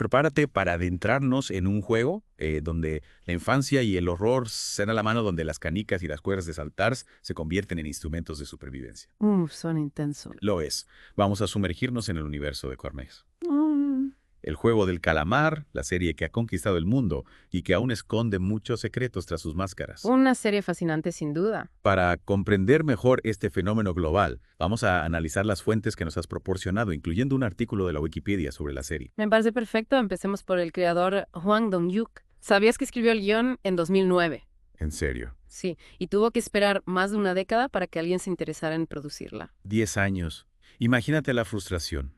prepárate para adentrarnos en un juego donde la infancia y el horror se dan a la mano, donde las canicas y las cuerdas de saltar se convierten en instrumentos de supervivencia. Suena intenso. Lo es. Vamos a sumergirnos en el universo de Cornex. Mm, El juego del calamar, la serie que ha conquistado el mundo y que aún esconde muchos secretos tras sus máscaras. Una serie fascinante sin duda. Para comprender mejor este fenómeno global, vamos a analizar las fuentes que nos has proporcionado, incluyendo un artículo de la Wikipedia sobre la serie. Me parece perfecto. Empecemos por el creador Hwang Dong-hyuk. ¿Sabías que escribió el guión en 2009? En serio. Sí, y tuvo que esperar más de una década para que alguien se interesara en producirla. 10 años. Imagínate la frustración.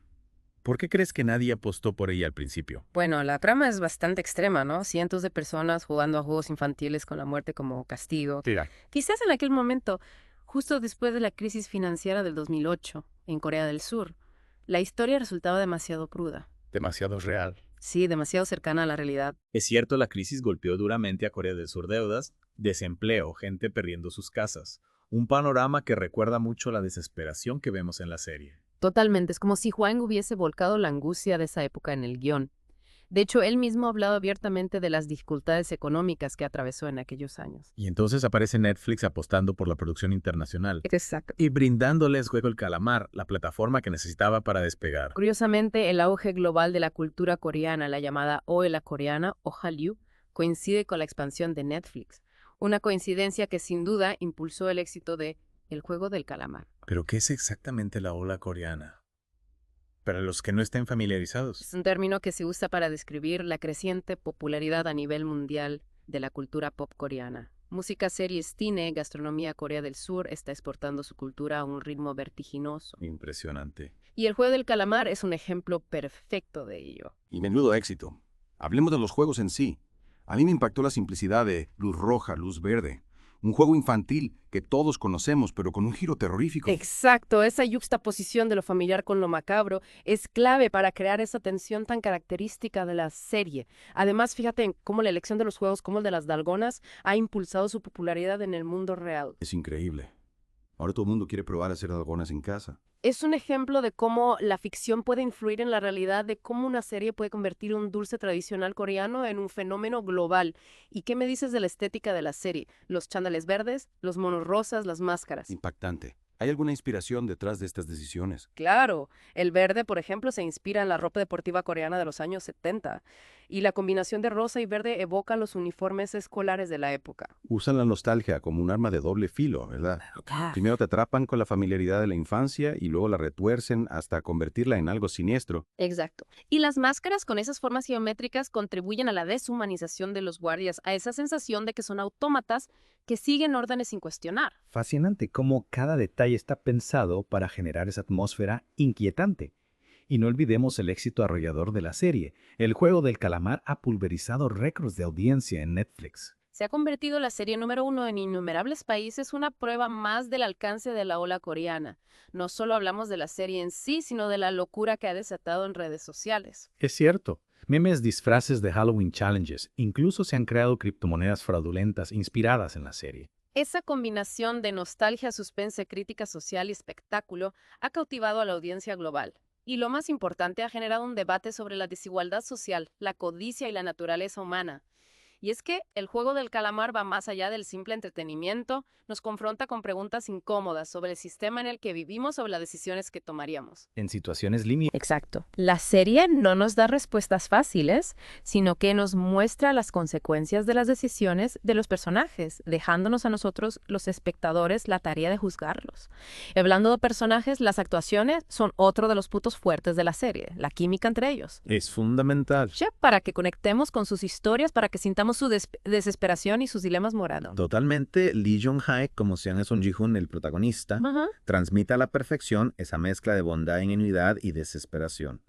¿Por qué crees que nadie apostó por ella al principio? Bueno, la trama es bastante extrema, ¿no? Cientos de personas jugando a juegos infantiles con la muerte como castigo. Mira, Quizás en aquel momento, justo después de la crisis financiera del 2008, en Corea del Sur, la historia resultaba demasiado cruda. demasiado real. Sí, demasiado cercana a la realidad. Es cierto, la crisis golpeó duramente a Corea del Sur: deudas, desempleo, gente perdiendo sus casas. Un panorama que recuerda mucho la desesperación que vemos en la serie. Totalmente, es como si Hwang hubiese volcado la angustia de esa época en el guión. De hecho, él mismo ha hablado abiertamente de las dificultades económicas que atravesó en aquellos años. Y entonces aparece Netflix apostando por la producción internacional Exacto. y brindándoles Juego el Calamar, la plataforma que necesitaba para despegar. Curiosamente, el auge global de la cultura coreana, la llamada Oela coreana o Hallyu, coincide con la expansión de Netflix. Una coincidencia que sin duda impulsó el éxito de El juego del calamar. ¿Pero qué es exactamente la ola coreana? Para los que no estén familiarizados. Es un término que se usa para describir la creciente popularidad a nivel mundial de la cultura pop coreana. Música, series, cine, gastronomía. Corea del Sur está exportando su cultura a un ritmo vertiginoso. Impresionante. Y el juego del calamar es un ejemplo perfecto de ello. Y menudo éxito. Hablemos de los juegos en sí. A mí me impactó la simplicidad de luz roja, luz verde. Un juego infantil que todos conocemos, pero con un giro terrorífico. Exacto, esa yuxtaposición de lo familiar con lo macabro es clave para crear esa tensión tan característica de la serie. Además, fíjate en cómo la elección de los juegos como el de las dalgonas ha impulsado su popularidad en el mundo real. Es increíble. Ahora todo el mundo quiere probar a hacer dalgonas en casa. Es un ejemplo de cómo la ficción puede influir en la realidad, de cómo una serie puede convertir un dulce tradicional coreano en un fenómeno global. ¿Y qué me dices de la estética de la serie? Los chándales verdes, los monos rosas, las máscaras. Impactante. ¿Hay alguna inspiración detrás de estas decisiones? Claro, el verde, por ejemplo, se inspira en la ropa deportiva coreana de los años 70, y la combinación de rosa y verde evoca los uniformes escolares de la época. Usan la nostalgia como un arma de doble filo, ¿verdad? Primero te atrapan con la familiaridad de la infancia y luego la retuercen hasta convertirla en algo siniestro. Exacto. Y las máscaras con esas formas geométricas contribuyen a la deshumanización de los guardias, a esa sensación de que son autómatas que siguen órdenes sin cuestionar. Fascinante cómo cada detalle está pensado para generar esa atmósfera inquietante. Y no olvidemos el éxito arrollador de la serie. El juego del calamar ha pulverizado récords de audiencia en Netflix. Se ha convertido la serie número 1 en innumerables países, una prueba más del alcance de la ola coreana. No solo hablamos de la serie en sí, sino de la locura que ha desatado en redes sociales. Es cierto. Memes, disfraces de Halloween challenges, incluso se han creado criptomonedas fraudulentas inspiradas en la serie. Esa combinación de nostalgia, suspense, crítica social y espectáculo ha cautivado a la audiencia global. Y lo más importante, ha generado un debate sobre la desigualdad social, la codicia y la naturaleza humana. Y es que el juego del calamar va más allá del simple entretenimiento, nos confronta con preguntas incómodas sobre el sistema en el que vivimos, sobre las decisiones que tomaríamos. En situaciones límite. Exacto. La serie no nos da respuestas fáciles, sino que nos muestra las consecuencias de las decisiones de los personajes, dejándonos a nosotros, los espectadores, la tarea de juzgarlos. Hablando de personajes, las actuaciones son otro de los puntos fuertes de la serie, la química entre ellos. Es fundamental. Ya, para que conectemos con sus historias, para que sintamos su desesperación y sus dilemas morales. Totalmente, Lee Jong-hae, como Sean Son Ji-hoon, el protagonista, Ajá. transmite a la perfección esa mezcla de bondad, ingenuidad y desesperación.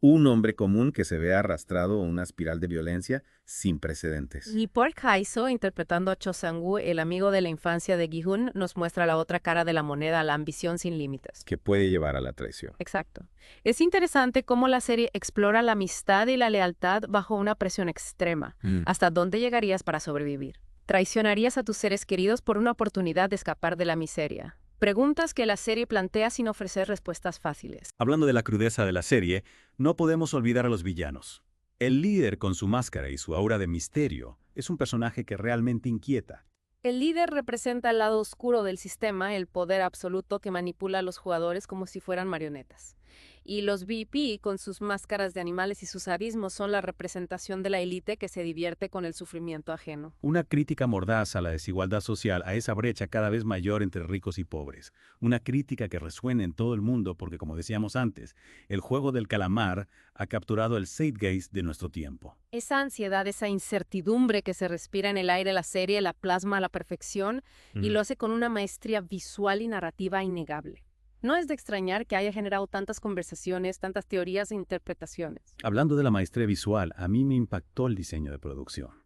Un hombre común que se ve arrastrado a una espiral de violencia sin precedentes. Y Park Hae-soo, interpretando a Cho Sang-woo, el amigo de la infancia de Gi-hun, nos muestra la otra cara de la moneda, la ambición sin límites. Que puede llevar a la traición. Exacto. Es interesante cómo la serie explora la amistad y la lealtad bajo una presión extrema. ¿Hasta dónde llegarías para sobrevivir? ¿Traicionarías a tus seres queridos por una oportunidad de escapar de la miseria? Preguntas que la serie plantea sin ofrecer respuestas fáciles. Hablando de la crudeza de la serie, no podemos olvidar a los villanos. El líder con su máscara y su aura de misterio es un personaje que realmente inquieta. El líder representa el lado oscuro del sistema, el poder absoluto que manipula a los jugadores como si fueran marionetas. Y los VP, con sus máscaras de animales y sus sadismos, son la representación de la élite que se divierte con el sufrimiento ajeno. Una crítica mordaz a la desigualdad social, a esa brecha cada vez mayor entre ricos y pobres. Una crítica que resuena en todo el mundo porque, como decíamos antes, el juego del calamar ha capturado el zeitgeist de nuestro tiempo. Esa ansiedad, esa incertidumbre que se respira en el aire, la serie la plasma a la perfección y lo hace con una maestría visual y narrativa innegable. No es de extrañar que haya generado tantas conversaciones, tantas teorías e interpretaciones. Hablando de la maestría visual, a mí me impactó el diseño de producción.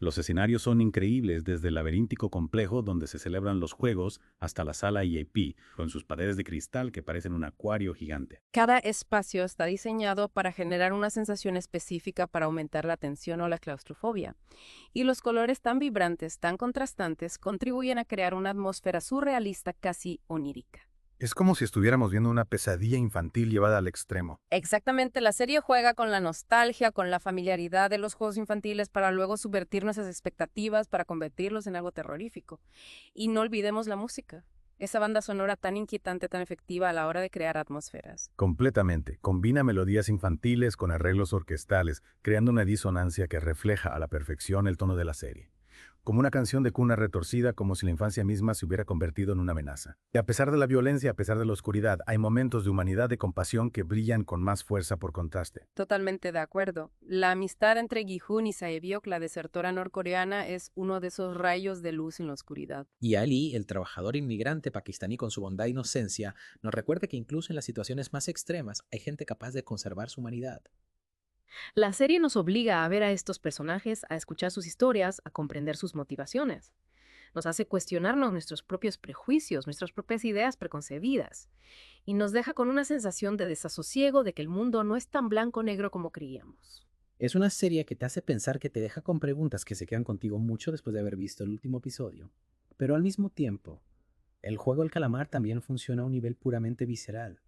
Los escenarios son increíbles, desde el laberíntico complejo donde se celebran los juegos hasta la sala EAP, con sus paredes de cristal que parecen un acuario gigante. Cada espacio está diseñado para generar una sensación específica para aumentar la tensión o la claustrofobia. Y los colores tan vibrantes, tan contrastantes, contribuyen a crear una atmósfera surrealista casi onírica. Es como si estuviéramos viendo una pesadilla infantil llevada al extremo. Exactamente, la serie juega con la nostalgia, con la familiaridad de los juegos infantiles para luego subvertir nuestras expectativas, para convertirlos en algo terrorífico. Y no olvidemos la música. Esa banda sonora tan inquietante, tan efectiva a la hora de crear atmósferas. Completamente. Combina melodías infantiles con arreglos orquestales, creando una disonancia que refleja a la perfección el tono de la serie. Como una canción de cuna retorcida, como si la infancia misma se hubiera convertido en una amenaza. Y a pesar de la violencia, a pesar de la oscuridad, hay momentos de humanidad y compasión que brillan con más fuerza por contraste. Totalmente de acuerdo. La amistad entre Gi-hun y Sae-byok, la desertora norcoreana, es uno de esos rayos de luz en la oscuridad. Y Ali, el trabajador inmigrante pakistaní con su bondad e inocencia, nos recuerda que incluso en las situaciones más extremas hay gente capaz de conservar su humanidad. La serie nos obliga a ver a estos personajes, a escuchar sus historias, a comprender sus motivaciones. Nos hace cuestionarnos nuestros propios prejuicios, nuestras propias ideas preconcebidas. Y nos deja con una sensación de desasosiego de que el mundo no es tan blanco-negro como creíamos. Es una serie que te hace pensar, que te deja con preguntas que se quedan contigo mucho después de haber visto el último episodio. Pero al mismo tiempo, el juego del calamar también funciona a un nivel puramente visceral.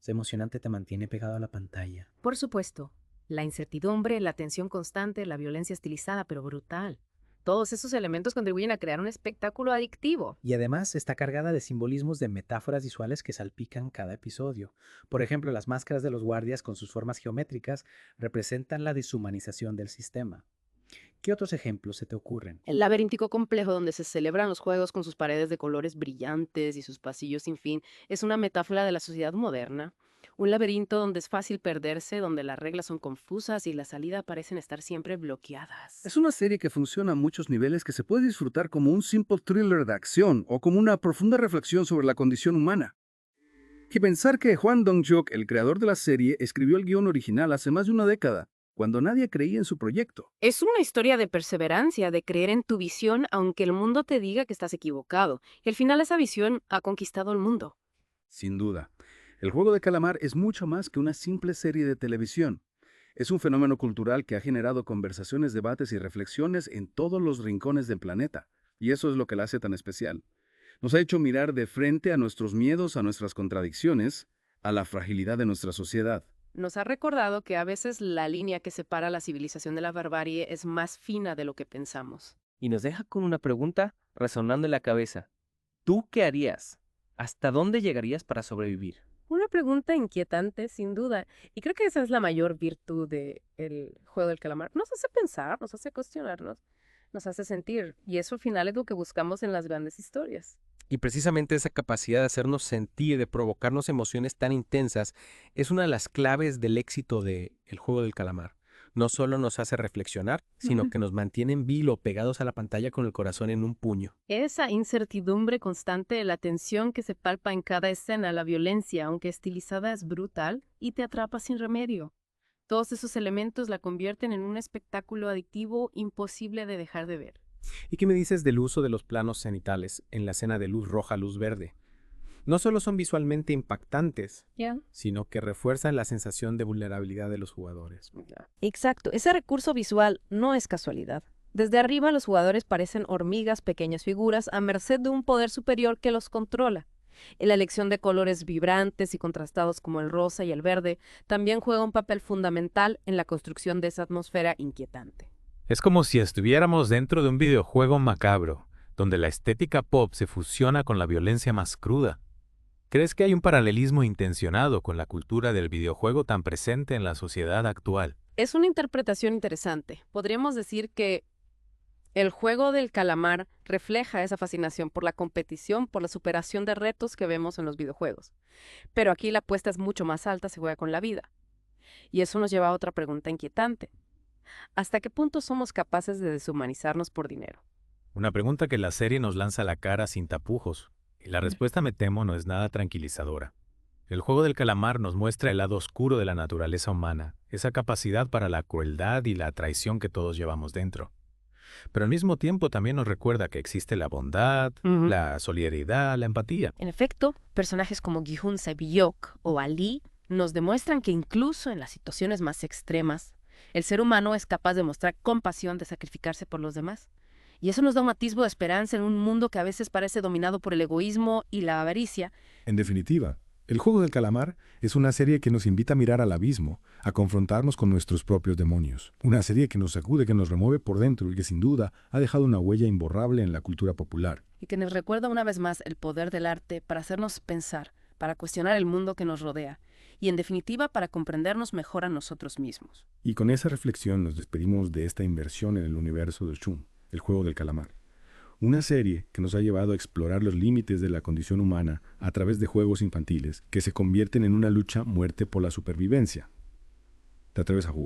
Es emocionante, te mantiene pegado a la pantalla. Por supuesto. La incertidumbre, la tensión constante, la violencia estilizada pero brutal. Todos esos elementos contribuyen a crear un espectáculo adictivo. Y además está cargada de simbolismos, de metáforas visuales que salpican cada episodio. Por ejemplo, las máscaras de los guardias con sus formas geométricas representan la deshumanización del sistema. ¿Qué otros ejemplos se te ocurren? El laberíntico complejo donde se celebran los juegos con sus paredes de colores brillantes y sus pasillos sin fin es una metáfora de la sociedad moderna. Un laberinto donde es fácil perderse, donde las reglas son confusas y la salida parecen estar siempre bloqueadas. Es una serie que funciona a muchos niveles, que se puede disfrutar como un simple thriller de acción o como una profunda reflexión sobre la condición humana. Y pensar que Hwang Dong-hyuk, el creador de la serie, escribió el guión original hace más de una década, cuando nadie creía en su proyecto. Es una historia de perseverancia, de creer en tu visión aunque el mundo te diga que estás equivocado. Y al final esa visión ha conquistado el mundo. Sin duda. El juego de calamar es mucho más que una simple serie de televisión. Es un fenómeno cultural que ha generado conversaciones, debates y reflexiones en todos los rincones del planeta. Y eso es lo que la hace tan especial. Nos ha hecho mirar de frente a nuestros miedos, a nuestras contradicciones, a la fragilidad de nuestra sociedad. Nos ha recordado que a veces la línea que separa la civilización de la barbarie es más fina de lo que pensamos. Y nos deja con una pregunta resonando en la cabeza. ¿Tú qué harías? ¿Hasta dónde llegarías para sobrevivir? Una pregunta inquietante, sin duda. Y creo que esa es la mayor virtud del juego del calamar. Nos hace pensar, nos hace cuestionarnos, nos hace sentir. Y eso al final es lo que buscamos en las grandes historias. Y precisamente esa capacidad de hacernos sentir, de provocarnos emociones tan intensas, es una de las claves del éxito del juego del calamar. No solo nos hace reflexionar, sino que nos mantiene en vilo, pegados a la pantalla con el corazón en un puño. Esa incertidumbre constante, la tensión que se palpa en cada escena, la violencia, aunque estilizada, es brutal y te atrapa sin remedio. Todos esos elementos la convierten en un espectáculo adictivo imposible de dejar de ver. ¿Y qué me dices del uso de los planos cenitales en la escena de luz roja, luz verde? No solo son visualmente impactantes, sino que refuerzan la sensación de vulnerabilidad de los jugadores. Exacto, ese recurso visual no es casualidad. Desde arriba los jugadores parecen hormigas, pequeñas figuras, a merced de un poder superior que los controla. La elección de colores vibrantes y contrastados como el rosa y el verde también juega un papel fundamental en la construcción de esa atmósfera inquietante. Es como si estuviéramos dentro de un videojuego macabro, donde la estética pop se fusiona con la violencia más cruda. ¿Crees que hay un paralelismo intencionado con la cultura del videojuego tan presente en la sociedad actual? Es una interpretación interesante. Podríamos decir que el juego del calamar refleja esa fascinación por la competición, por la superación de retos que vemos en los videojuegos. Pero aquí la apuesta es mucho más alta, se juega con la vida. Y eso nos lleva a otra pregunta inquietante. ¿Hasta qué punto somos capaces de deshumanizarnos por dinero? Una pregunta que la serie nos lanza a la cara sin tapujos. Y la respuesta, me temo, no es nada tranquilizadora. El juego del calamar nos muestra el lado oscuro de la naturaleza humana, esa capacidad para la crueldad y la traición que todos llevamos dentro. Pero al mismo tiempo también nos recuerda que existe la bondad, la solidaridad, la empatía. En efecto, personajes como Gi-hun Se-byok o Ali nos demuestran que incluso en las situaciones más extremas, el ser humano es capaz de mostrar compasión, de sacrificarse por los demás. Y eso nos da un atisbo de esperanza en un mundo que a veces parece dominado por el egoísmo y la avaricia. En definitiva, El juego del calamar es una serie que nos invita a mirar al abismo, a confrontarnos con nuestros propios demonios. Una serie que nos sacude, que nos remueve por dentro y que sin duda ha dejado una huella imborrable en la cultura popular. Y que nos recuerda una vez más el poder del arte para hacernos pensar, para cuestionar el mundo que nos rodea y en definitiva para comprendernos mejor a nosotros mismos. Y con esa reflexión nos despedimos de esta inversión en el universo de Shun, el juego del calamar. Una serie que nos ha llevado a explorar los límites de la condición humana a través de juegos infantiles que se convierten en una lucha a muerte por la supervivencia. ¿Te atreves a jugar?